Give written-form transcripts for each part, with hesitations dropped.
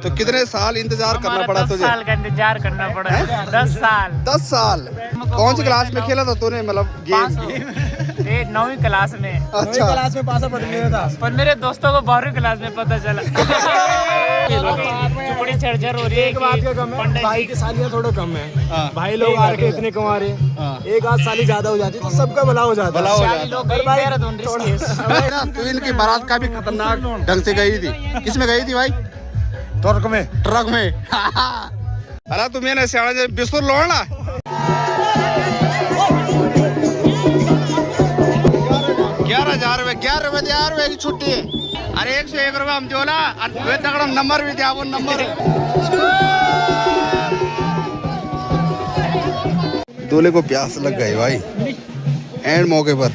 तो कितने साल इंतजार करना पड़ा तुझे? 10 साल का इंतजार करना पड़ा। 10 साल। 10 साल। कौन सी क्लास में खेला था तूने, मतलब गेम? 9वीं क्लास में। अच्छा, क्लास में पासा पड़ गया था, पर मेरे दोस्तों को 12वीं क्लास में पता चला। बड़ी झरझर हो रही है। एक बात का कम है, भाई की सालियाँ थोड़ा कम है। भाई लोग आके इतने कमा रहे, एक आध साली ज्यादा हो जाती तो सबका भला हो जाता। तो इनकी बारात का भी खतरनाक ढंग से गई थी। किसमें गई थी भाई? ट्रक में। ट्रक में। अरे तुम्हें सियाणा बिस्कुट लोड़ना। 11,000 रुपए 11 रुपए की छुट्टी है। अरे 101 रुपए हम जोला तगड़ा नंबर भी दिया, वो नंबर। दूल्हे को प्यास लग गई भाई एंड मौके पर।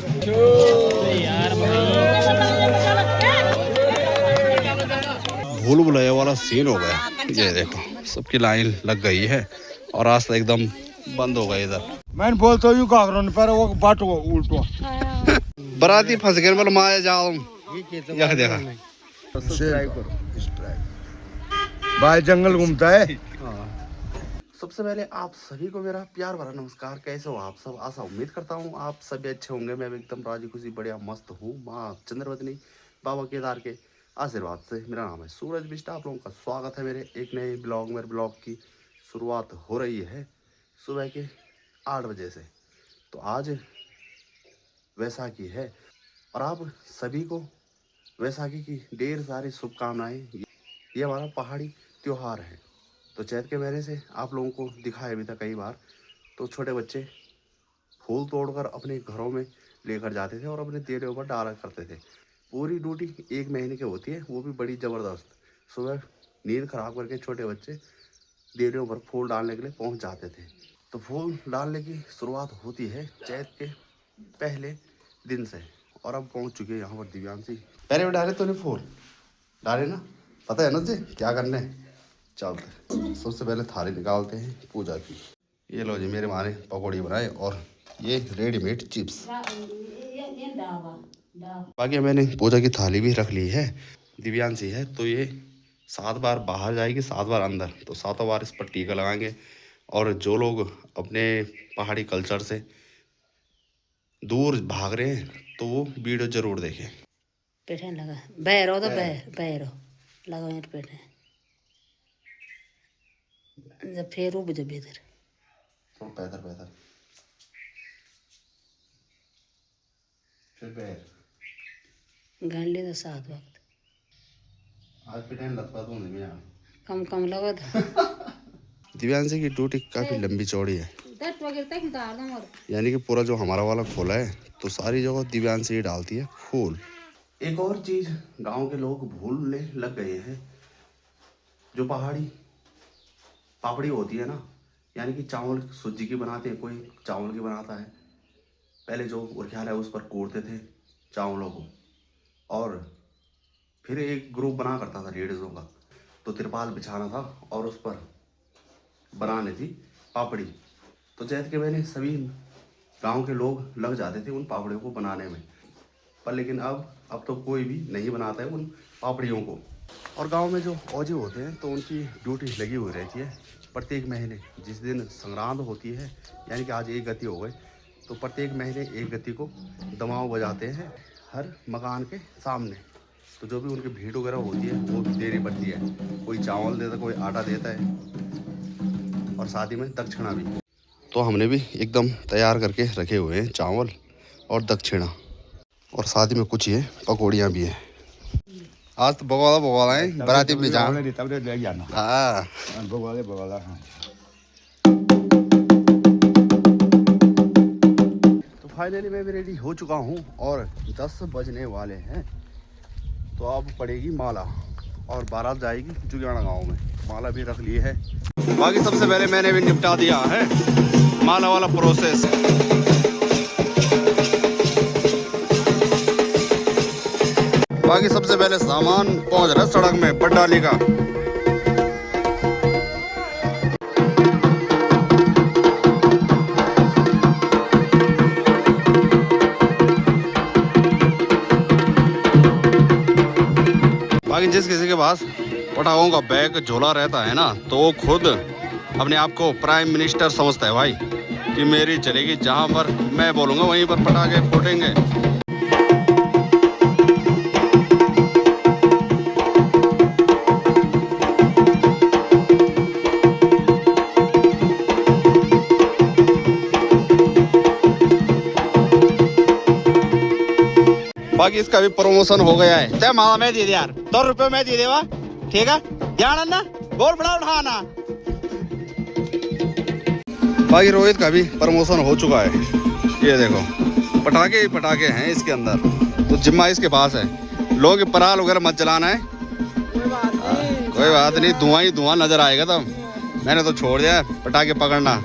भूल भुलैया वाला सीन हो गया। ये देखो सबकी लाइन लग गई है और रास्ता एकदम बंद हो गया इधर। मैंने बोलता हूँ पर वो बाटो उल्टो बराती फंस गए, मतलब माया जाओ यह देखा। भाई जंगल घूमता है। सबसे पहले आप सभी को मेरा प्यार भरा नमस्कार। कैसे हो आप सब? आशा उम्मीद करता हूँ आप सभी अच्छे होंगे। मैं भी एकदम राजी खुशी बढ़िया मस्त हूँ। माँ चंद्रवतनी बाबा केदार के आशीर्वाद से। मेरा नाम है सूरज बिष्ट। आप लोगों का स्वागत है मेरे एक नए ब्लॉग। मेरे ब्लॉग की शुरुआत हो रही है सुबह के 8 बजे से। तो आज वैसाखी है और आप सभी को वैसाखी की ढेर सारी शुभकामनाएं। ये हमारा पहाड़ी त्योहार है। तो चैत के महीने से आप लोगों को दिखाया भी था कई बार। तो छोटे बच्चे फूल तोड़कर अपने घरों में लेकर जाते थे और अपने देवड़ों पर डाला करते थे। पूरी ड्यूटी 1 महीने की होती है, वो भी बड़ी ज़बरदस्त। सुबह नींद खराब करके छोटे बच्चे देवड़ों पर फूल डालने के लिए पहुंच जाते थे। तो फूल डालने की शुरुआत होती है चैत के पहले दिन से। और अब पहुंच चुके हैं यहाँ पर दिव्यांशी। पहले भी डाले तूने फूल? डाले ना, पता है ना तुझे क्या करने। चलते सबसे पहले थाली निकालते हैं पूजा की। ये लो जी मेरे माने पकौड़ी बनाए और ये रेडीमेड चिप्स। बाकी मैंने पूजा की थाली भी रख ली है। दिव्यांशी है तो ये 7 बार बाहर जाएगी, 7 बार अंदर। तो 7 बार इस पर टीका लगाएंगे। और जो लोग अपने पहाड़ी कल्चर से दूर भाग रहे हैं तो वो वीडियो जरूर देखें। पेठे लगा बैरो तो बैरो लगा मेरे पेठे जब फिर वो जब इधर पैदल फिर पैर गांडी तो 7 वक्त आज पेटन लगता तो नहीं यार कम लगा था। दिव्यांशी की ड्यूटी काफी लंबी चौड़ी है। यानी कि पूरा जो हमारा वाला खोला है तो सारी जगह दिव्यांशी ही डालती है फूल। एक और चीज गांव के लोग भूलने लग गए हैं। जो पहाड़ी पापड़ी होती है ना, यानी कि चावल सूजी की बनाते हैं, कोई चावल की बनाता है। पहले जो उरख्याल है उस पर कूटते थे चावलों को और फिर एक ग्रुप बना करता था लेडीज़ों का। तो तिरपाल बिछाना था और उस पर बनाने थी पापड़ी। तो चैत के महीने सभी गांव के लोग लग जाते थे उन पापड़ियों को बनाने में। पर लेकिन अब तो कोई भी नहीं बनाता है उन पापड़ियों को। और गांव में जो औजी होते हैं तो उनकी ड्यूटी लगी हुई रहती है प्रत्येक महीने। जिस दिन संक्रांत होती है, यानी कि आज 1 गति हो गए, तो प्रत्येक महीने 1 गति को दमाव बजाते हैं हर मकान के सामने। तो जो भी उनकी भीड़ वगैरह होती है वो देनी पड़ती है। कोई चावल देता, कोई आटा देता है और साथ ही में दक्षिणा भी। तो हमने भी एकदम तैयार करके रखे हुए हैं चावल और दक्षिणा, और साथ ही में कुछ ये पकौड़ियाँ भी हैं। आज तो बगौला है बराती में जाना। हाँ तो फाइनली मैं भी रेडी हो चुका हूँ और 10 बजने वाले हैं। तो अब पड़ेगी माला और बारात जाएगी जुगियाना गांव में। माला भी रख ली है। बाकी सबसे पहले मैंने भी निपटा दिया है माला वाला प्रोसेस। बाकी सबसे पहले सामान पहुंच रहा है सड़क में बड्डाली का। बाकी जिस किसी के पास पटाखों का बैग झोला रहता है ना, तो वो खुद अपने आप को प्राइम मिनिस्टर समझता है भाई, कि मेरी चलेगी, जहाँ पर मैं बोलूँगा वहीं पर पटाखे फूटेंगे। बाकी इसका भी प्रमोशन हो गया है। ते मामा मैं दे दे यार, 100 रुपये मैं दे देवा, ठीक है, ध्यान ना बोल बड़ा उठाना। बाकी रोहित का भी प्रमोशन हो चुका है। ये देखो पटाखे ही पटाखे हैं इसके अंदर, तो जिम्मा इसके पास है। लोग पराल वगैरह मत जलाना है, कोई बात नहीं, धुआं ही धुआं नजर आएगा तब। मैंने तो छोड़ दिया पटाखे पकड़ना।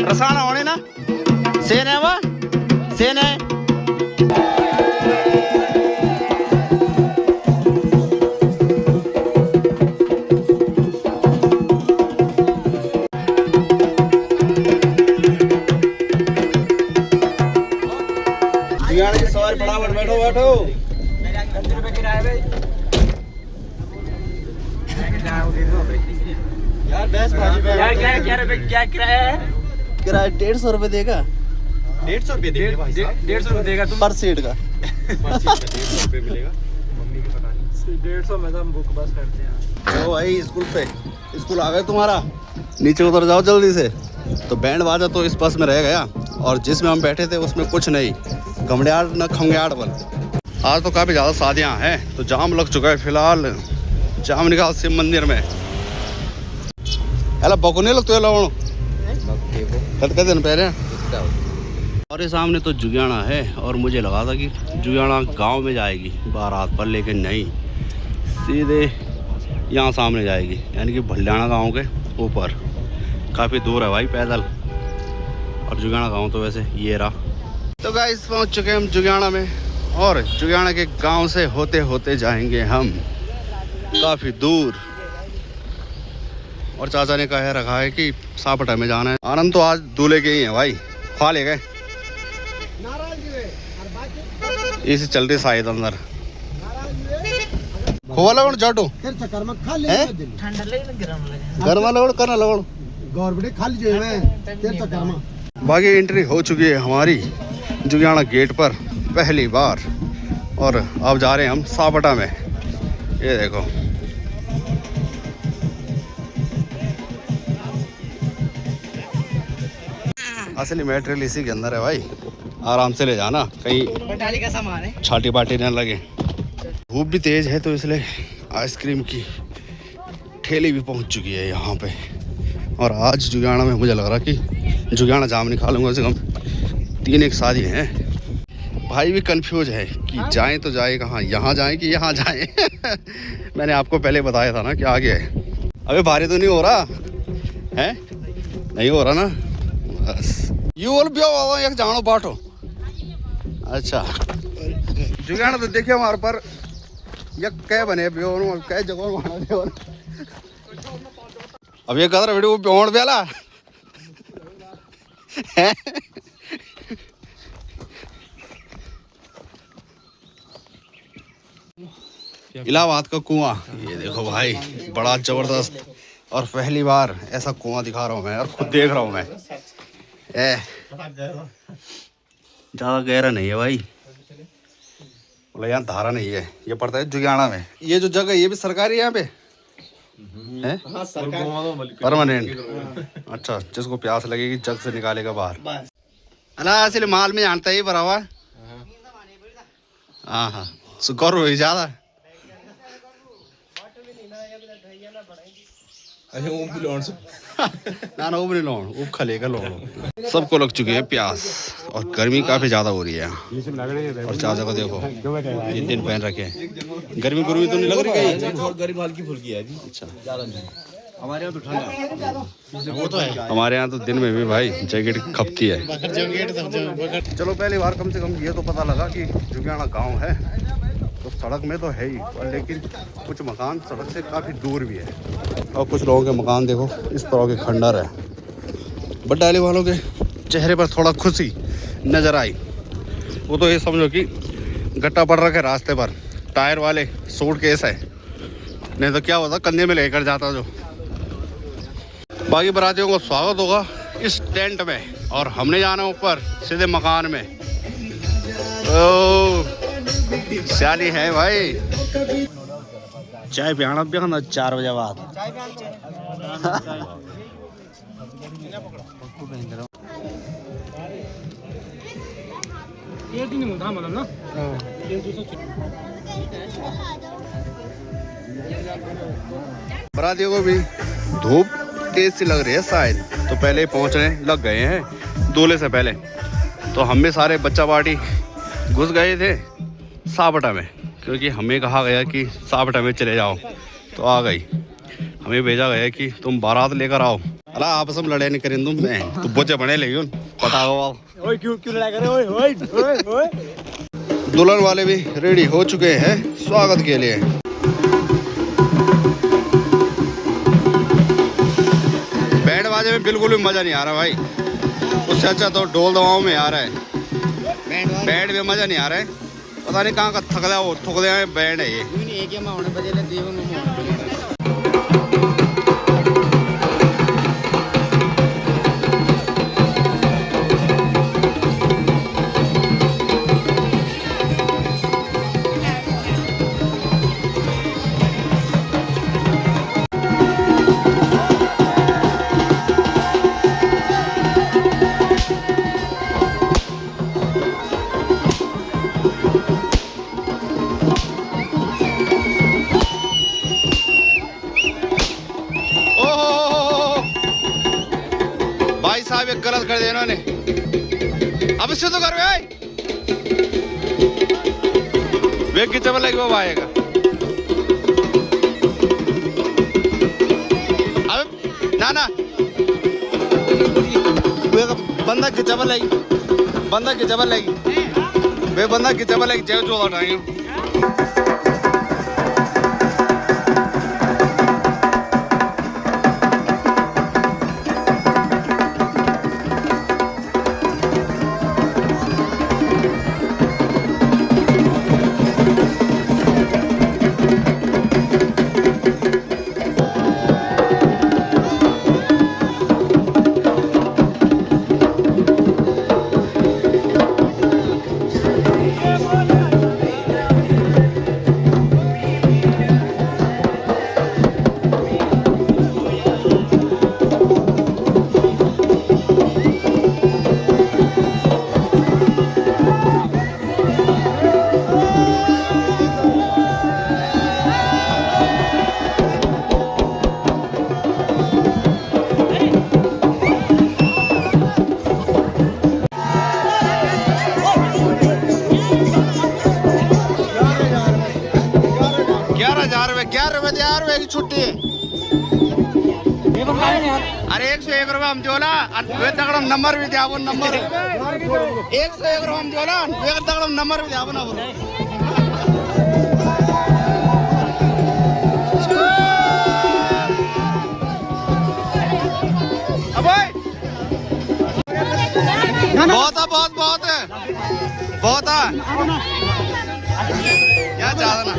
रसाना होने ना सेन है, वह सेन है। सवारी फटाफट बैठो बैठो। यार यार क्या रुपए क्या किराया है? किराया 150 रुपये देगा। 150 रुपये देगा 150 रुपये देगा तुम पर सीट का। 150 रुपये मिलेगा। मम्मी की पता नहीं 150 में हम बुक बस करते हैं। ओ भाई स्कूल पे, स्कूल आ गया तुम्हारा, नीचे उतर जाओ जल्दी से। तो बैंड बाजा तो इस बस में रह गया, और जिसमें हम बैठे थे उसमें कुछ नहीं, घमड़ियाड़ न खमड़ियाड़ बल। आज तो काफ़ी ज़्यादा शादियाँ हैं, तो जाम लग चुका है फिलहाल जाम निकाल शिव मंदिर में। हेलो बकुने लगते लवण कद दिन पहले। और ये सामने तो जुगियाना है, और मुझे लगा था कि जुगियाना गांव में जाएगी बारात पर, लेकिन नहीं, सीधे यहाँ सामने जाएगी, यानी कि भल्याना गांव के ऊपर। काफ़ी दूर है भाई पैदल, और जुगियाना गांव तो वैसे ये रहा। तो गाइस पहुँच चुके हैं हम जुगियाना में, और जुगियाना के गांव से होते होते जाएंगे हम काफ़ी दूर। और चाचा ने कह रखा है कि सापटा में जाना है। आनंद तो आज दूल्हे के ही है भाई, खा ले गए इसी चल रही शायद अंदर खोवा लगन जाटो गर्मा लगन करना लगन बाकी एंट्री हो चुकी है हमारी जुगियाना गेट पर पहली बार, और अब जा रहे हैं हम सापटा में। ये देखो असली मटेरियल इसी के अंदर है भाई, आराम से ले जाना, कहीं बटाली का सामान है, छाटी बाटी न लगे। धूप भी तेज है, तो इसलिए आइसक्रीम की ठेली भी पहुंच चुकी है यहाँ पे। और आज जुगियाना में मुझे लग रहा कि जुगियाना जाम निकालूंगा, कम से कम 3 एक शादी हैं। भाई भी कंफ्यूज है कि जाएं तो जाए कहाँ, यहाँ जाएं कि यहाँ जाएं। मैंने आपको पहले बताया था ना कि आगे है। अबे भारी तो नहीं हो रहा है, नहीं हो रहा ना, बस यू बोल पियो एक जानो बाटो। अच्छा जुगाड़ तो देखे हमारे पर यक कह बने पियो कह जगह मानो। अब ये कदर वीडियो पियोण बेला इलाहाबाद का कुआं, ये देखो भाई, बड़ा जबरदस्त। और पहली बार ऐसा कुआं दिखा रहा हूँ मैं और खुद देख रहा हूँ मैं। ज्यादा गहरा नहीं है भाई, बोला यहाँ धारा नहीं है। ये पड़ता है जुगियाना में। ये जो जगह ये भी सरकारी है यहाँ पे है, परमानेंट। अच्छा, जिसको प्यास लगेगी जग से निकालेगा बाहर। अला असली माल में जानता ही भरा हुआ। हाँ हाँ, सुकर हो ज्यादा। ना ना, उबरे लोन उब खलेगा लोन। सबको लग चुकी है प्यास और गर्मी काफी ज्यादा हो रही है यहाँ। और चाचा को देखो, ये दिन पहन रखे हैं। गर्मी गर्मी तो नहीं लग रही कहीं? गर्मी हल्की फुल्की है अभी। अच्छा, हमारे यहाँ तो ठंडा वो तो है। हमारे यहाँ तो दिन में भी भाई जैकेट खपती है। चलो पहली बार कम से कम ये तो पता लगा कि जुगियाना गांव है तो सड़क में तो है ही, लेकिन कुछ मकान सड़क से काफ़ी दूर भी है। और कुछ लोगों के मकान देखो इस तरह के खंडर है। बटाली वालों के चेहरे पर थोड़ा खुशी नज़र आई। वो तो ये समझो कि गट्टा पड़ रखा है रास्ते पर, टायर वाले सूट केस है, नहीं तो क्या होता कंधे में लेकर जाता जो। बाकी बरातियों को स्वागत होगा इस टेंट में और हमने जाना ऊपर सीधे मकान में। सियाली है भाई। चाय पियाना भी खाना 4 बजे बाद। बरातियों को भी धूप तेज सी लग रही है शायद, तो पहले पहुंचने लग गए हैं दूल्हे से पहले। तो हम भी सारे बच्चा पार्टी घुस गए थे सापटा में, क्योंकि हमें कहा गया कि सापटा में चले जाओ, तो आ गई। हमें भेजा गया कि तुम बारात लेकर आओ। अरे आपस में लड़ाई नहीं करें तुम, मैं तो बोझे बने लेगी पटाओ। क्यों लड़ाई करे? ओए दुल्हन वाले भी रेडी हो चुके हैं स्वागत के लिए। बैंड बाजे में बिल्कुल भी मजा नहीं आ रहा भाई, उससे अच्छा तो ढोल दवाओं में आ रहा है। बैंड में मजा नहीं आ रहा है, पता नहीं कहाँ का थकदा बैंड है ये। भाई साहब एक गलत कर दिया इन्होंने। अब इससे तो कर भाई वेग की चबल लगी वो आएगा। अब ना ना बंदा की चबल लगी, बंदा की चबल लगी, वे बंदा की चबल लगी जेब चोला उठाएंगे। ₹11 की छुट्टी है। अरे 101 रुपये हम दियो ना, वे तगड़म नंबर भी दिया, वो नंबर 101 रुपये हम दियो ना, वे तगड़म नंबर भी दिया ना। बहुत है, बहुत बहुत है, बहुत है, यहाँ ज्यादा ना।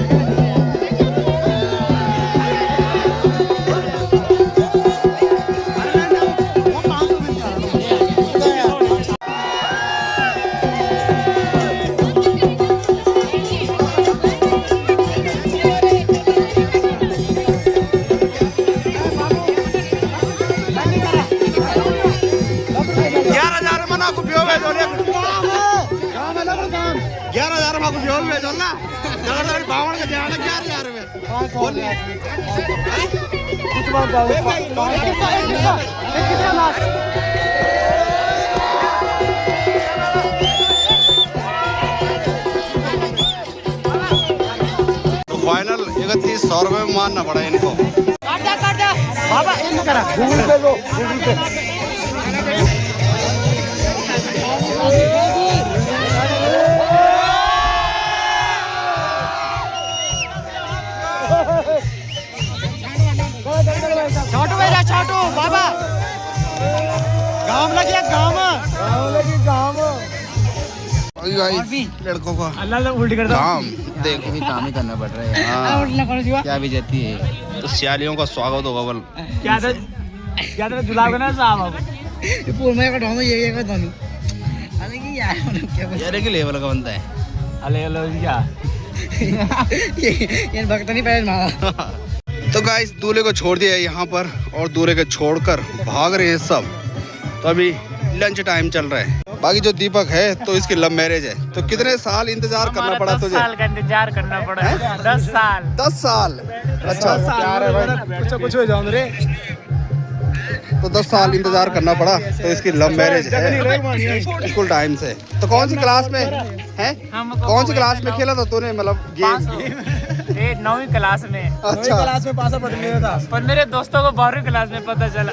4,000 में बोल तो फाइनल 3100 रुपये में मानना पड़ा इनको। बाबा इन करा गूगल पे लो, गूगल पे। छोटू भैया, छोटू बाबा गांव लगी गांव लड़कों का अल्लाह उल्टी कर दो। काम देखो भी काम ही करना पड़ रहा है। क्या भी जाती है तो सियालियों का स्वागत होगा बल। क्या था जुलाब ना साहब पूर्ण में का ये का धनु अरे की यार क्या यार के लेवल का बनता है। अले लो क्या ये भक्त नहीं पहले मारा। तो गाइस दूल्हे को छोड़ दिया यहाँ पर और दूल्हे को छोड़कर भाग रहे हैं सब। तो अभी लंच टाइम चल रहा है। बाकी जो दीपक है तो इसकी लव मैरिज है। तो कितने साल इंतजार करना पड़ा तुझे? 10 साल का इंतजार करना पड़ा है। 10 साल 10 साल। अच्छा कुछ हो जाओ रे। तो 10 साल इंतजार करना पड़ा। तो इसकी लव मैरिज है स्कूल टाइम से। तो कौन सी क्लास में है? कौन सी क्लास में खेला था तूने मतलब गेम? 9वीं क्लास में। अच्छा क्लास में पास पढ़ने था पर मेरे दोस्तों को 12वीं क्लास में पता चला।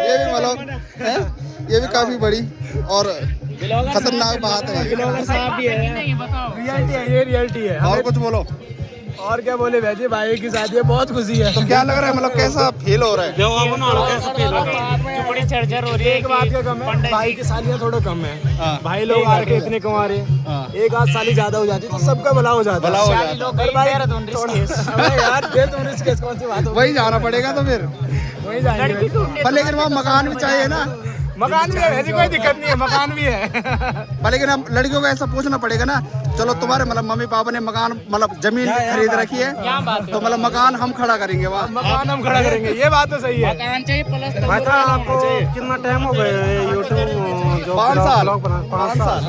ये भी मतलब है, ये भी काफी बड़ी और खतरनाक बात है। रियलिटी है। और कुछ बोलो। और क्या बोले वैसे भाई की शादी है, बहुत खुशी है। तो क्या लग रहा है मतलब कैसा फील हो रहा है? बड़ी चर्चा हो रही है। एक बात का कम है, भाई की सालियाँ थोड़ा कम है। भाई लोग आ के इतने कमा रहे, एक आध साली ज्यादा हो जाती तो सबका भला हो जाता। वही जाना पड़ेगा तो फिर वही जाएंगे। पर लेकिन वहाँ मकान भी चाहिए ना। मकान भी है, ऐसी कोई दिक्कत नहीं है, मकान भी है। पर लेकिन हम लड़कियों को ऐसा पूछना पड़ेगा ना, चलो तुम्हारे मतलब मम्मी पापा ने मकान मतलब जमीन खरीद रखी है तो मतलब मकान हम खड़ा करेंगे वहाँ। मकान हम खड़ा करेंगे, ये बात तो सही है। मकान चाहिए प्लस भाई साहब आपको कितना टाइम हो गया यूट्यूब? 5 साल। 5 साल।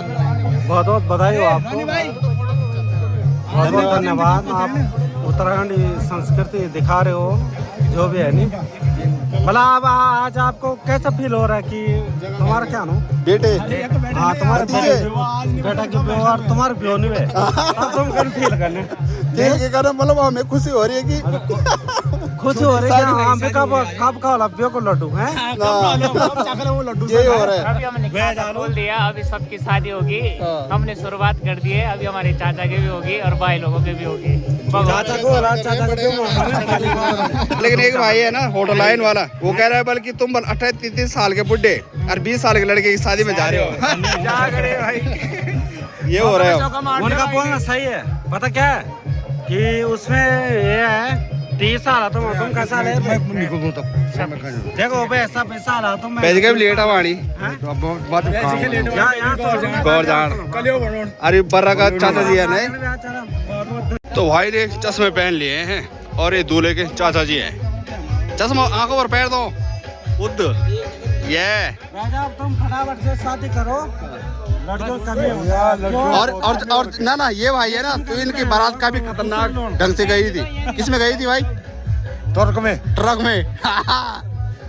बहुत बहुत बधाई हो आपको, बहुत बहुत धन्यवाद। आप उत्तराखंड की संस्कृति दिखा रहे हो जो भी है नहीं। भला अब आज आपको कैसा फील हो रहा है कि तुम्हारा क्या नो बेटे? हाँ तुम्हारे बेटा की व्यवहार तुम्हारे भी होने में तुम कर फील करने के कारण मतलब हमें खुशी हो रही है कि खुशी हो रही है। हाँ कब का लब्बियों को लड्डू है यही हो रहा है। अभी हमने खाता खोल दिया, अभी सबकी शादी होगी। हमने शुरुआत कर दी है, अभी हमारे चाचा की भी होगी और भाई लोगों की भी होगी। चाचा को लेकिन एक भाई है ना होटल लाइन वाला, वो कह रहा है बल्कि तुम 28-33 साल के बुढ़े और 20 साल के लड़के की शादी में जा रहे हो। क्या करे भाई, ये हो रहा है। उनका बोलना सही है। पता क्या है कि उसमें ये है 30 साल तुम कैसा ले देखो पैसा पैसा तुम पैसे लेट आवानी गौर जान अरे बर्रा का चाचा जी है नहीं। तो भाई ने चश्मे पहन लिए हैं और ये दूल्हे के चाचा जी हैं। चश्मा आंखों पर पैर दो उद ये तुम फटाफट से शादी करो, लड़कियों कमी हो। और ना ये भाई है ना, तो इनकी बारात का भी खतरनाक ढंग से गई थी। किसमें गई थी भाई? ट्रक में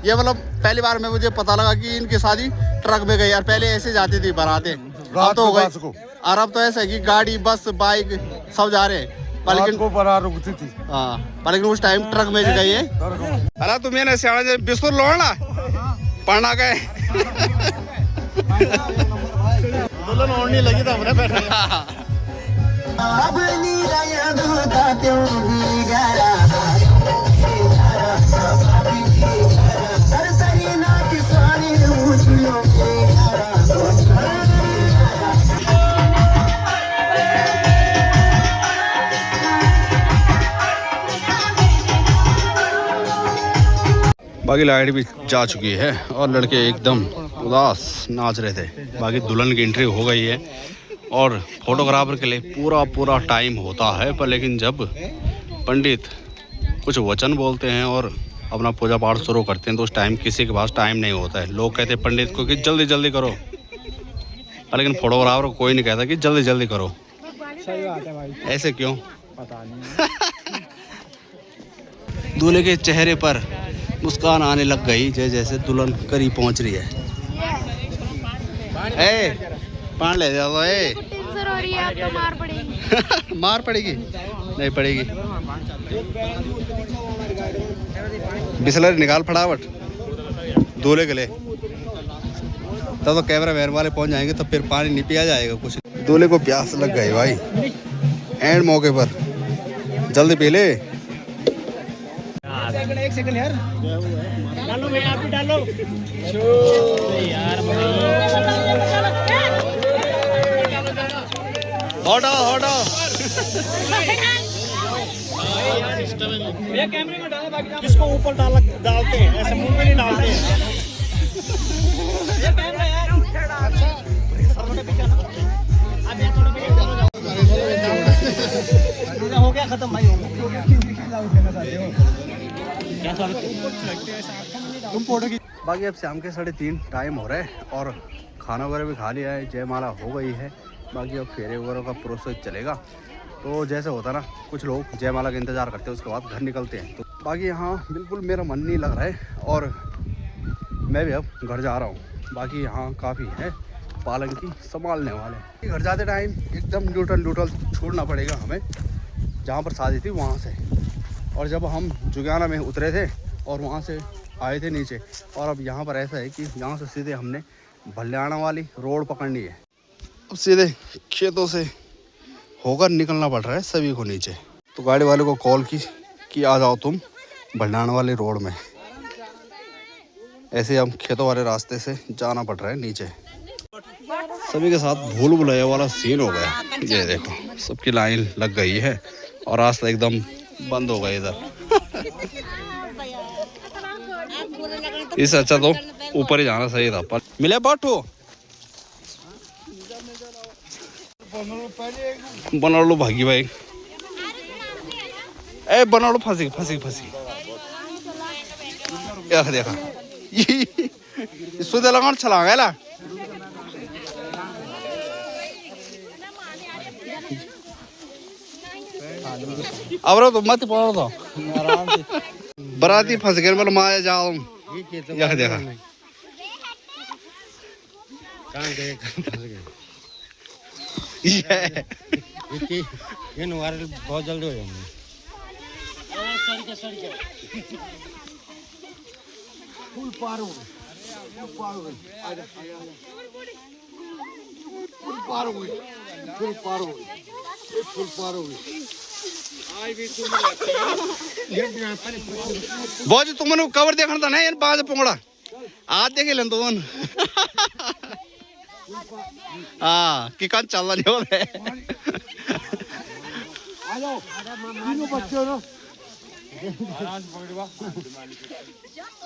ये मतलब पहली बार में मुझे पता लगा कि इनकी शादी ट्रक में गई। यार पहले ऐसे जाती थी बारातें, अब तो हो गई। और अब तो ऐसा है कि गाड़ी बस बाइक सब जा रहे हैं। लेकिन को बारात रुकती थी। हाँ लेकिन उस टाइम ट्रक में गई है। अरे तुम्हें ना सियाना बिस्कुट लोड़ना पढ़ना गए दुल्हन ओढ़नी लगी था हमने बैठे। बाकी लाइट भी जा चुकी है और लड़के एकदम उदास नाच रहे थे। बाकी दुल्हन की एंट्री हो गई है और फोटोग्राफर के लिए पूरा टाइम होता है। पर लेकिन जब पंडित कुछ वचन बोलते हैं और अपना पूजा पाठ शुरू करते हैं तो उस टाइम किसी के पास टाइम नहीं होता है। लोग कहते हैं पंडित को कि जल्दी जल्दी करो, पर लेकिन फोटोग्राफर को कोई नहीं कहता कि जल्दी जल्दी करो। सही बात है भाई। ऐसे क्यों? पता नहीं। दूल्हे के चेहरे पर मुस्कान आने लग गई जैसे दुल्हन करीब पहुंच रही है। ए पान ले जाओ। ए टेंशन हो रही है, अब तो मार पड़ेगी। मार पड़ेगी? नहीं पड़ेगी। बिस्लरी निकाल फटाफट दूल्हे के लिए, तब तो कैमरा वैन वाले पहुंच जाएंगे तो फिर पानी नहीं पिया जाएगा कुछ। दूल्हे को प्यास लग गई भाई एंड मौके पर, जल्दी पी ले। एक सेकंड यार, डालो भैया, आप भी डालो यार। हटो हटो। ये कैमरे में डाला, बाकी इसको ऊपर डालते हैं, ऐसे मुंह में नहीं डालते हैं। ये कैमरा यार हो गया खत्म भाई, हो गया। बाकी अब शाम के 3:30 टाइम हो रहा है और खाना वगैरह भी खा लिया है, जयमाला हो गई है। बाकी अब फेरे वगैरह का प्रोसेस चलेगा। तो जैसे होता ना, कुछ लोग जयमाला का इंतज़ार करते हैं, उसके बाद घर निकलते हैं। तो बाकी यहाँ बिल्कुल मेरा मन नहीं लग रहा है और मैं भी अब घर जा रहा हूँ। बाकी यहाँ काफ़ी है पालंकी संभालने वाले। घर जाते टाइम एकदम न्यूट्रल छोड़ना पड़ेगा हमें, जहाँ पर शादी थी वहाँ से। और जब हम जुगियाना में उतरे थे और वहाँ से आए थे नीचे, और अब यहाँ पर ऐसा है कि यहाँ से सीधे हमने भल्याना वाली रोड पकड़नी है। अब सीधे खेतों से होकर निकलना पड़ रहा है सभी को नीचे। तो गाड़ी वाले को कॉल की कि आ जाओ तुम भल्याना वाली रोड में। ऐसे हम खेतों वाले रास्ते से जाना पड़ रहा है नीचे। सभी के साथ भूल भुलैया वाला सीन हो गया। ये देखो सबकी लाइन लग गई है और रास्ता एकदम बंद हो गया इधर। इससे अच्छा तो ऊपर ही जाना सही था, पर मिले बाटो बना लो भागी भाई। ए बना लो फंसी फंसी फंसी। देखा देखा इसको दे लगा चला गया ला। अब रो तो मत पड़ा था बराती फंस गए। मतलब माया जाओ देखा देखा ये नुवार बहुत जल्दी हो जाएंगे। फुल पार हो गई, फुल पार हो गई, फुल पार हो गई, फुल पार हो गई। बहुत तुमने कवर देखना था ना, यार बाज पोंगड़ा आज देखे लें तुम। हाँ कि कान चल रहा नहीं हो रहा है।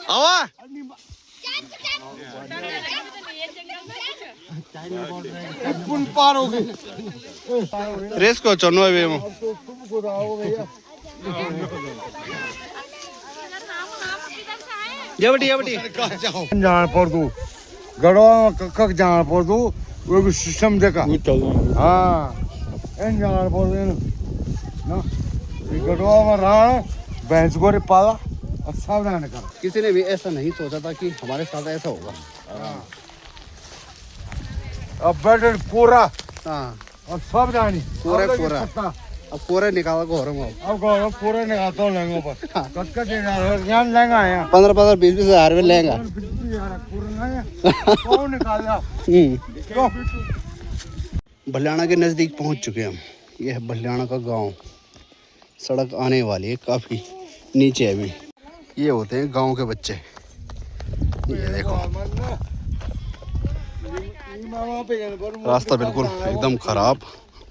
आवा फुल पार हो गई। रेस को चनो है बेमो। ये बटी जान पड़ दू गड़वा कक जान पड़ दू वो भी सिस्टम देखा। हाँ इन जान पड़ दू ना गड़वा में रहा भैंस गोरे पाला और सावधान कर। किसी ने भी ऐसा नहीं सोचा था कि हमारे साथ ऐसा होगा। अब बैठे पूरा हाँ और सावधानी पूरा अब पूरा निकाला घोर में। अब गौरव पूरे निकालता हूँ लहंगों पर कट ज्ञान लहंगा है 15 20 हजार में लेंगा। कौन निकाला भल्याना के नज़दीक पहुंच चुके हम। यह है भल्याना का गांव। सड़क आने वाली है काफ़ी नीचे अभी। ये होते हैं गांव के बच्चे। ये देखो रास्ता बिल्कुल एकदम ख़राब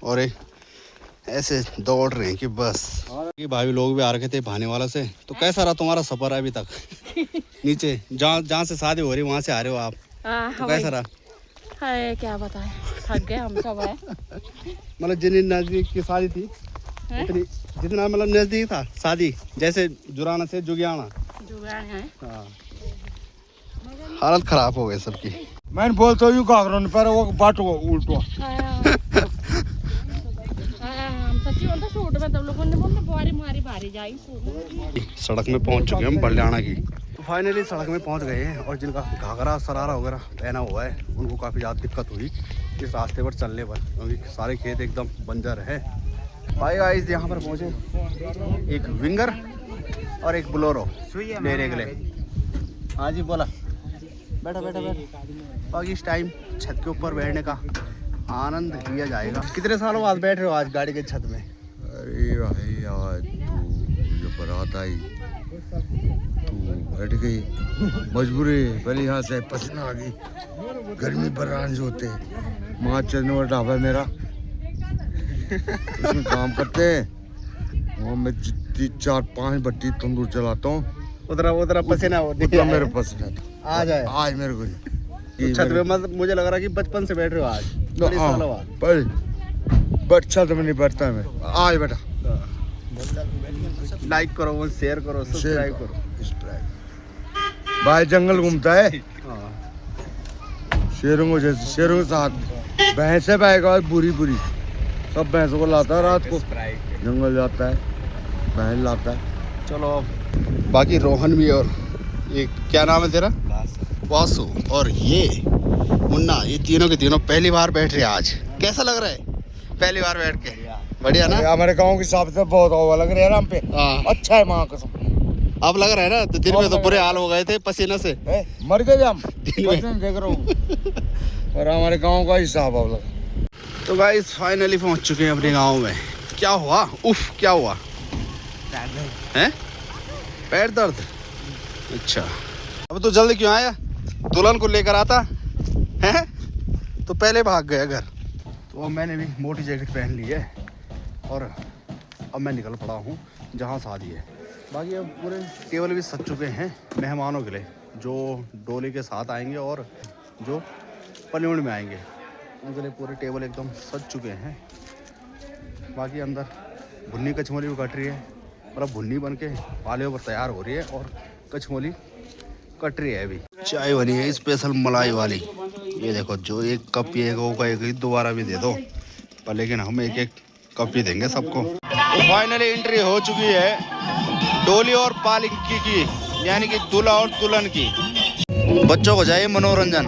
और एक ऐसे दौड़ रहे हैं कि बस। ये भाई लोग भी आ रखे थे भाने वाला से। तो कैसा रहा तुम्हारा सफ़र अभी तक? नीचे जहाँ से शादी हो रही वहाँ से आ रहे हो आप, तो कैसा रहा? हाय क्या बताएं, थक गए हम सब है। मतलब जितनी नज़दीक की शादी थी उतनी, जितना मतलब नज़दीक था शादी, जैसे जुराना से जुगियाना। हाँ हालत ख़राब हो गई सबकी। मैंने बोलता हूँ कागरों पर वो बाटो उल्टो। हम सब ऐसी होता शूट में तब लोगों ने बोला बुआरी मारी भारी जाई सड़क में पहुंच चुके हैं हम बरलियाना की। फाइनली सड़क में पहुंच गए हैं और जिनका घाघरा सरारा वगैरह पहना हुआ है उनको काफ़ी ज़्यादा दिक्कत हुई इस रास्ते पर चलने पर, क्योंकि सारे खेत एकदम बंजर है। भाई गाइस यहाँ पर पहुँचे एक विंगर और एक बोलेरो लेने के लिए। हाँ जी बोला, बैठा बैठा बैठा। बाकी इस टाइम छत के ऊपर बैठने का आनंद लिया जाएगा। कितने सालों बाद बैठ रहे हो आज गाड़ी के छत में? अरे भाई आज तू जो बारात आई तू बैठ गई, मजबूरी पहले यहाँ से पसीना आ गई, गर्मी बर्रान जो होते माँ चंदवा ढाबा है मेरा, उसमें काम करते हैं वहाँ मैं 4-5 भट्टी तंदूर चलाता हूँ। उधर पसीना उतना मेरे पसीना आ जाए आज मेरे को तो छत पे मत, मुझे लग रहा कि बचपन से बैठ रहे हो आज बड़े सालों बाद। बट छत में नहीं बैठता मैं आज बेटा। लाइक करो, शेयर करो, सब्सक्राइब करो। भाई जंगल घूमता है शेरों को, जैसे शेरों के साथ भैंसे पाएगा बुरी सब भैंसों को लाता है, रात को जंगल जाता है, भैंस लाता है। चलो बाकी रोहन भी और ये क्या नाम है तेरा? वासु और ये मुन्ना, ये तीनों के तीनों पहली बार बैठ रहे हैं आज। कैसा लग रहा है पहली बार बैठ के? बढ़िया ना? हमारे गांव के हिसाब से बहुत हवा लग रही है हम पे। अच्छा है माँ कसम। अब लग रहा है ना? तो दिन में तो बुरे हाल हो गए थे पसीने से, मर गए हम देख रहा हूँ। और हमारे गांव का हिसाब अब लगा। तो गाइस फाइनली पहुंच चुके हैं अपने गांव में। क्या हुआ? उफ, क्या हुआ है? पैर दर्द? अच्छा, अब तो जल्दी क्यों आया? दुल्हन को लेकर आता है तो पहले भाग गया घर। तो मैंने भी मोटी जैकेट पहन ली है और अब मैं निकल पड़ा हूँ जहाँ शादी है। बाकी अब पूरे टेबल भी सज चुके हैं मेहमानों के लिए, जो डोली के साथ आएंगे और जो पलिउंड में आएंगे उनके लिए पूरे टेबल एकदम सज चुके हैं। बाकी अंदर भुन्नी कचमोली भी कट रही है, मतलब भुन्नी बन के पाले पर तैयार हो रही है और कचमोली कट रही है। अभी चाय बनी है स्पेशल मलाई वाली, ये देखो, जो एक कप पिएगा वो कहेगा दोबारा भी दे दो, पर लेकिन हम एक कप ही देंगे सबको। तो फाइनली एंट्री हो चुकी है डोली और पालकी की, यानी कि दूल्हा और दुल्हन की। बच्चों को जाए मनोरंजन,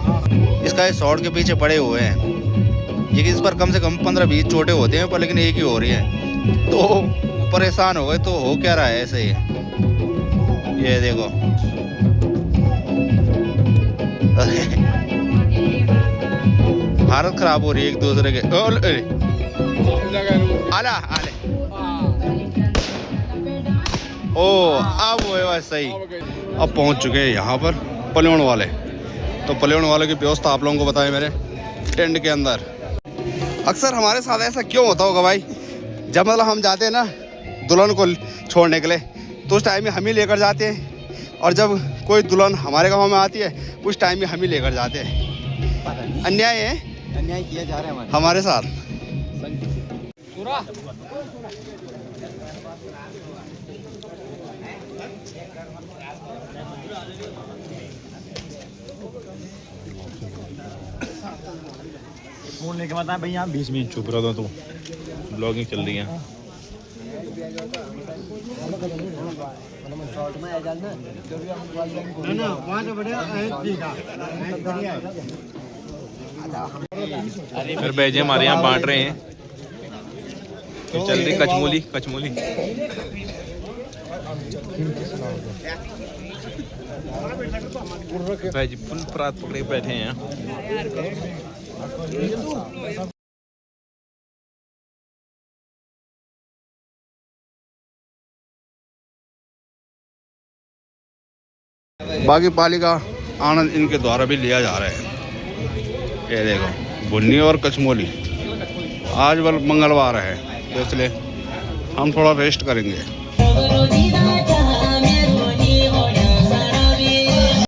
इसका ये शॉर्ट के पीछे पड़े हुए हैं। ये कि इस पर कम से कम 15-20 चोटें होते हैं, पर लेकिन एक ही हो रही है तो परेशान हो गए। तो हो क्या रहा है ऐसे ही, ये देखो हालत खराब हो रही है एक दूसरे के। आला आले ओ अब वो सही। अब पहुंच चुके हैं यहाँ पर पलिउंड वाले। तो पलिउंड वाले की व्यवस्था आप लोगों को बताएं मेरे टेंट के अंदर। अक्सर हमारे साथ ऐसा क्यों होता होगा भाई, जब मतलब हम जाते हैं ना दुल्हन को छोड़ने के लिए तो उस टाइम में हम ही लेकर जाते हैं, और जब कोई दुल्हन हमारे गांव में आती है उस टाइम में हम ही लेकर जाते हैं। अन्याय है, अन्याय किया जा रहा है हमारे साथ। फोन लेके मत आ भैया, 20 मिनट चुप रहो तो ब्लॉगिंग चल रही है। फिर बैजे हमारे यहाँ बांट रहे हैं, तो चल रही कचमोली। बैजे फुल परात पकड़े बैठे हैं। बाकी पाली का आनंद इनके द्वारा भी लिया जा रहा है। ये देखो भुन्नी और कचमोली। आज बल मंगलवार है तो इसलिए हम थोड़ा रेस्ट करेंगे।